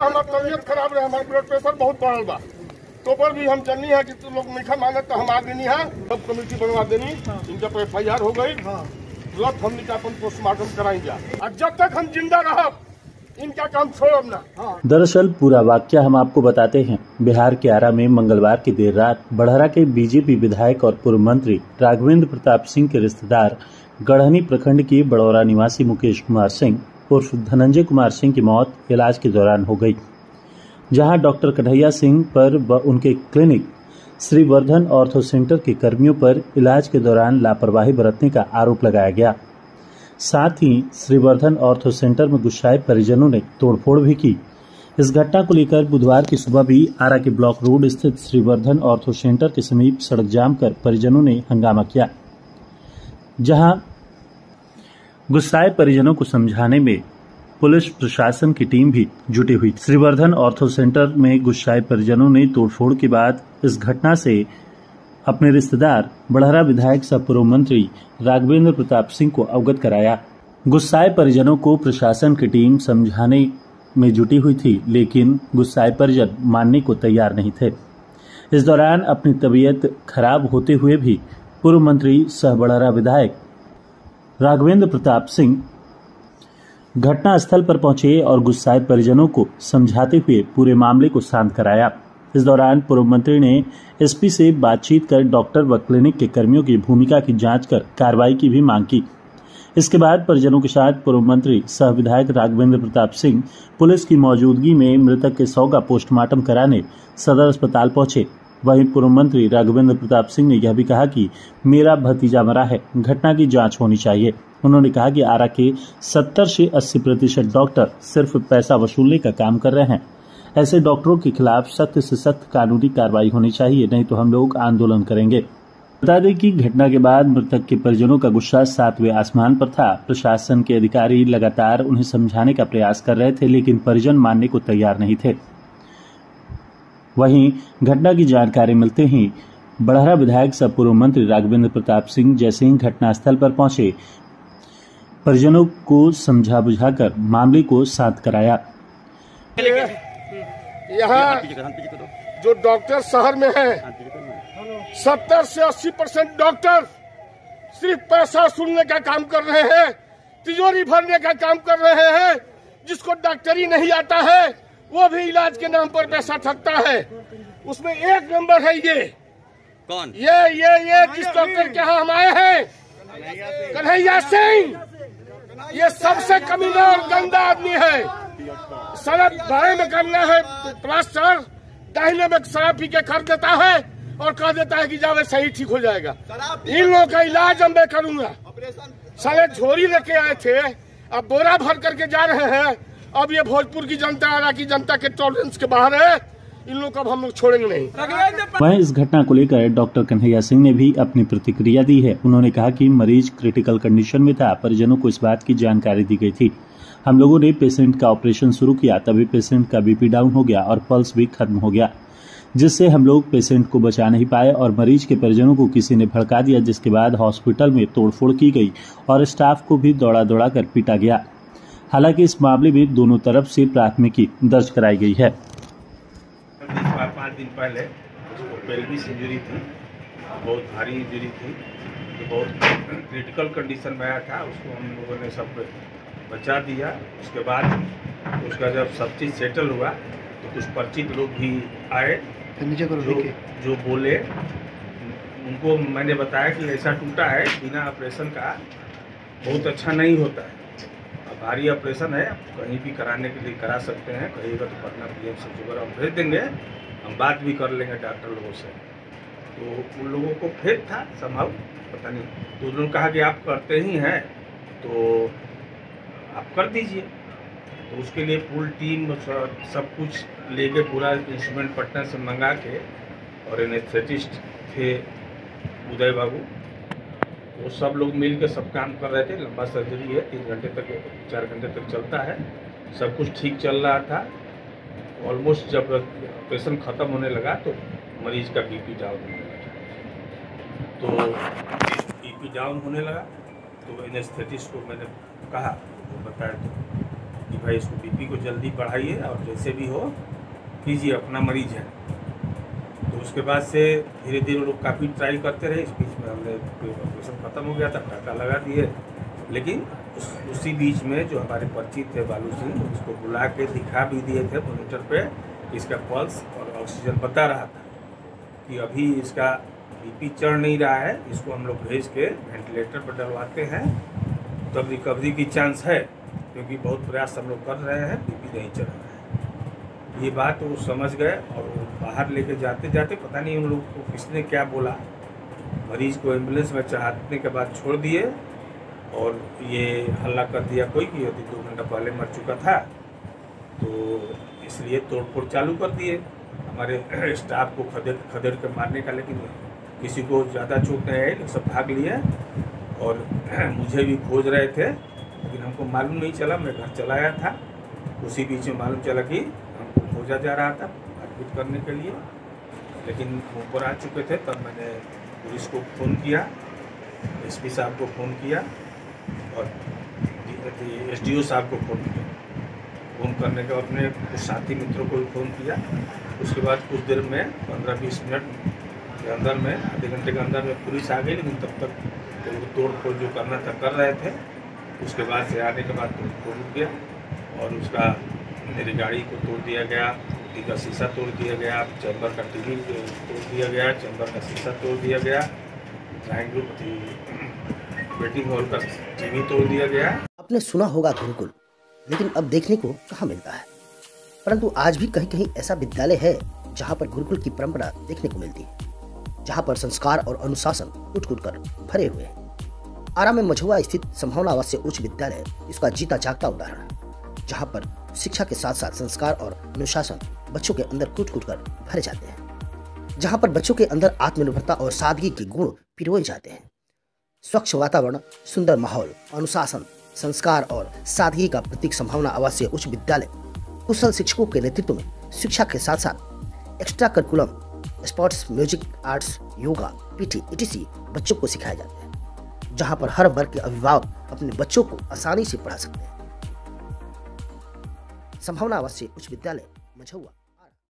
हमार तबियत खराब रहे, हमारे ब्लड प्रेशर बहुत बढ़ल बा, तो पर भी हम चलनी है कि तुम लोग नहीं मानत तो हम आगे नहीं है, सब कमेटी बनवा देनी, इनका पर FIR हो गई, तुरंत हमने का अपन पोस्टमार्टम कराएंगे और जब तक हम जिंदा रह इनका काम छोड़ब ना। दरअसल पूरा वाकया हम आपको बताते हैं। बिहार के आरा में मंगलवार की देर रात बड़हरा के बीजेपी विधायक और पूर्व मंत्री राघवेंद्र प्रताप सिंह के रिश्तेदार गढ़हनी प्रखंड के बड़ौरा निवासी मुकेश कुमार सिंह उर्फ धनंजय कुमार सिंह की मौत इलाज के दौरान हो गई, जहां डॉक्टर कन्हैया सिंह पर व उनके clinic Shri Vardhan ortho centre के कर्मियों पर इलाज के दौरान लापरवाही बरतने का आरोप लगाया गया। साथ ही श्रीवर्धन ऑर्थो सेंटर में गुस्साए परिजनों ने तोड़फोड़ भी की। इस घटना को लेकर बुधवार की सुबह भी आरा के ब्लॉक रोड स्थित श्रीवर्धन ऑर्थो सेंटर के समीप सड़क जाम कर परिजनों ने हंगामा किया, जहां गुस्साए परिजनों को समझाने में पुलिस प्रशासन की टीम भी जुटी हुई। श्रीवर्धन ऑर्थो सेंटर में गुस्साए परिजनों ने तोड़फोड़ के बाद इस घटना से अपने रिश्तेदार बड़हरा विधायक सह पूर्व मंत्री राघवेंद्र प्रताप सिंह को अवगत कराया। गुस्साए परिजनों को प्रशासन की टीम समझाने में जुटी हुई थी, लेकिन गुस्साए परिजन मानने को तैयार नहीं थे। इस दौरान अपनी तबीयत खराब होते हुए भी पूर्व मंत्री सह बड़हरा विधायक राघवेंद्र प्रताप सिंह घटनास्थल पर पहुंचे और गुस्साए परिजनों को समझाते हुए पूरे मामले को शांत कराया। इस दौरान पूर्व मंत्री ने SP से बातचीत कर डॉक्टर व क्लिनिक के कर्मियों की भूमिका की जांच कर कार्रवाई की भी मांग की। इसके बाद परिजनों के साथ पूर्व मंत्री सह विधायक राघवेंद्र प्रताप सिंह पुलिस की मौजूदगी में मृतक के शव का पोस्टमार्टम कराने सदर अस्पताल पहुंचे। वहीं पूर्व मंत्री राघवेंद्र प्रताप सिंह ने यह भी कहा कि मेरा भतीजा मरा है, घटना की जांच होनी चाहिए। उन्होंने कहा कि आरा के 70 से 80% डॉक्टर सिर्फ पैसा वसूलने का काम कर रहे हैं। ऐसे डॉक्टरों के खिलाफ सख्त से सख्त कानूनी कार्रवाई होनी चाहिए, नहीं तो हम लोग आंदोलन करेंगे। बता दें कि घटना के बाद मृतक के परिजनों का गुस्सा 7वें आसमान पर था। प्रशासन के अधिकारी लगातार उन्हें समझाने का प्रयास कर रहे थे, लेकिन परिजन मानने को तैयार नहीं थे। वहीं घटना की जानकारी मिलते ही बड़हरा विधायक सह पूर्व मंत्री राघवेंद्र प्रताप सिंह जैसे ही घटनास्थल पर पहुंचे, परिजनों को समझा बुझाकर मामले को शांत कराया। यहाँ जो डॉक्टर शहर में है 70 से 80% डॉक्टर सिर्फ पैसा सुनने का काम कर रहे हैं, तिजोरी भरने का काम कर रहे हैं। जिसको डॉक्टरी नहीं आता है वो भी इलाज के नाम पर पैसा ठगता है। उसमें एक नंबर है ये कौन? ये जिस डॉक्टर के यहाँ हम आए हैं कन्हैया सिंह, ये सबसे कमीना और गंदा आदमी है। सड़क बाएं में करना है प्लास्टर, दाहिने में शराब पी के कर देता है और कह देता है कि जावे सही ठीक हो जाएगा। इन लोगों का इलाज मैं करूंगा। साले झोरी लेके आए थे, अब बोरा भर करके जा रहे हैं। अब ये भोजपुर की जनता, आरा की जनता के टॉलरेंस के बाहर है। इन लोग को हम लोग छोड़ेंगे नहीं। वहीं इस घटना को लेकर डॉक्टर कन्हैया सिंह ने भी अपनी प्रतिक्रिया दी है। उन्होंने कहा कि मरीज क्रिटिकल कंडीशन में था, परिजनों को इस बात की जानकारी दी गई थी। हम लोगों ने पेशेंट का ऑपरेशन शुरू किया, तभी पेशेंट का BP डाउन हो गया और पल्स भी खत्म हो गया, जिससे हम लोग पेशेंट को बचा नहीं पाए और मरीज के परिजनों को किसी ने भड़का दिया, जिसके बाद हॉस्पिटल में तोड़फोड़ की गई और स्टाफ को भी दौड़ा दौड़ा कर पीटा गया। हालांकि इस मामले में दोनों तरफ से प्राथमिकी दर्ज कराई गई है। 5 दिन पहले उसको पेल्विस इंजरी थी, बहुत भारी इंजरी थी, तो बहुत क्रिटिकल कंडीशन में आया था। उसको हम लोगों ने सब बचा दिया। उसके बाद उसका जब सब चीज़ सेटल हुआ तो कुछ परिचित लोग भी आए जो बोले। उनको मैंने बताया कि ऐसा टूटा है, बिना ऑपरेशन का बहुत अच्छा नहीं होता है, भारी ऑपरेशन है, कहीं भी कराने के लिए करा सकते हैं, कहिएगा तो पटना PMC वगैरह हम भेज देंगे, हम बात भी कर लेंगे डॉक्टर लोगों से। तो उन लोगों को फेक था संभव, पता नहीं, तो उन्होंने कहा कि आप करते ही हैं तो आप कर दीजिए। तो उसके लिए फुल टीम सब कुछ लेके पूरा इंस्ट्रूमेंट पटना से मंगा के, और एनेस्थेटिस्ट थे उदय बाबू, वो सब लोग मिल के सब काम कर रहे थे। लंबा सर्जरी है, 3 घंटे तक 4 घंटे तक चलता है। सब कुछ ठीक चल रहा था। ऑलमोस्ट जब ऑपरेशन ख़त्म होने लगा तो मरीज का BP डाउन होने लगा। तो BP डाउन होने लगा तो एनेस्थेटिस्ट को मैंने कहा, वो बताया, तो कि भाई इसको बीपी को जल्दी बढ़ाइए और जैसे भी हो कीजिए, अपना मरीज है। तो उसके बाद से धीरे धीरे लोग काफ़ी ट्राई करते रहे। इस बीच में हमने ऑपरेशन ख़त्म हो गया था, टाका लगा दिए। लेकिन उसी बीच में जो हमारे परिचित थे बालू सिंह, उसको बुला के दिखा भी दिए थे मॉनिटर पे, इसका पल्स और ऑक्सीजन बता रहा था कि अभी इसका बीपी चढ़ नहीं रहा है, इसको हम लोग भेज के वेंटिलेटर पर डलवाते हैं तब रिकवरी की चांस है, क्योंकि बहुत प्रयास हम लोग कर रहे हैं, बीपी नहीं चढ़ रहा है। ये बात वो समझ गए और वो बाहर लेके जाते जाते पता नहीं उन लोग को किसने क्या बोला, मरीज को एम्बुलेंस में चढ़ाने के बाद छोड़ दिए और ये हल्ला कर दिया कोई कि यदि 2 घंटा पहले मर चुका था, तो इसलिए तोड़फोड़ चालू कर दिए हमारे स्टाफ को खदेड़ के मारने का। लेकिन किसी को ज़्यादा चोट नहीं आई, सब भाग लिए और मुझे भी खोज रहे थे, लेकिन हमको मालूम नहीं चला। मैं घर चला आया था, उसी बीच में मालूम चला कि हमको खोजा जा रहा था मारपीट करने के लिए। लेकिन ऊपर आ चुके थे, तब मैंने पुलिस को फ़ोन किया, एसपी साहब को फ़ोन किया और एसडीओ साहब को फ़ोन किया। फ़ोन करने के बाद अपने कुछ साथी मित्रों को भी फ़ोन किया। उसके बाद कुछ देर में 15-20 मिनट के अंदर में, आधे घंटे के अंदर में पुलिस आ गई। लेकिन तब तक तो तोड़ फोड़ जो करना था कर रहे थे। उसके बाद से आने के बाद तोड़ रुक गया और उसका मेरी गाड़ी को तोड़ दिया गया, टी का शीशा तोड़ दिया गया, चैम्बर का टीवी तोड़ दिया गया, चैम्बर का शीशा तोड़ दिया गया, ड्राइंग रूम वेटिंग हॉल का टीवी तोड़ दिया गया। आपने सुना होगा गुरुकुल, लेकिन अब देखने को कहाँ मिलता है। परंतु आज भी कहीं कहीं ऐसा विद्यालय है जहाँ पर गुरुकुल की परंपरा देखने को मिलती है, जहाँ पर संस्कार और अनुशासन कूट-कूट कर भरे हुए हैं। आरा में मझुआ स्थित संभावना आवासीय उच्च विद्यालय इसका जीता जागता उदाहरण है, जहाँ पर शिक्षा के साथ साथ संस्कार और अनुशासन बच्चों के अंदर कूट-कूट कर भरे जाते हैं, जहाँ पर बच्चों के अंदर आत्मनिर्भरता और सादगी के गुण पिरोए जाते हैं। स्वच्छ वातावरण, सुंदर माहौल, अनुशासन, संस्कार और सादगी का प्रतीक संभावना आवासीय उच्च विद्यालय कुशल शिक्षकों के नेतृत्व में शिक्षा के साथ साथ extra curriculum, sports, music, arts, yoga, PT etc बच्चों को सिखाए जाते हैं, जहां पर हर वर्ग के अभिभावक अपने बच्चों को आसानी से पढ़ा सकते हैं। संभावना आवासीय उच्च विद्यालय मझुआ।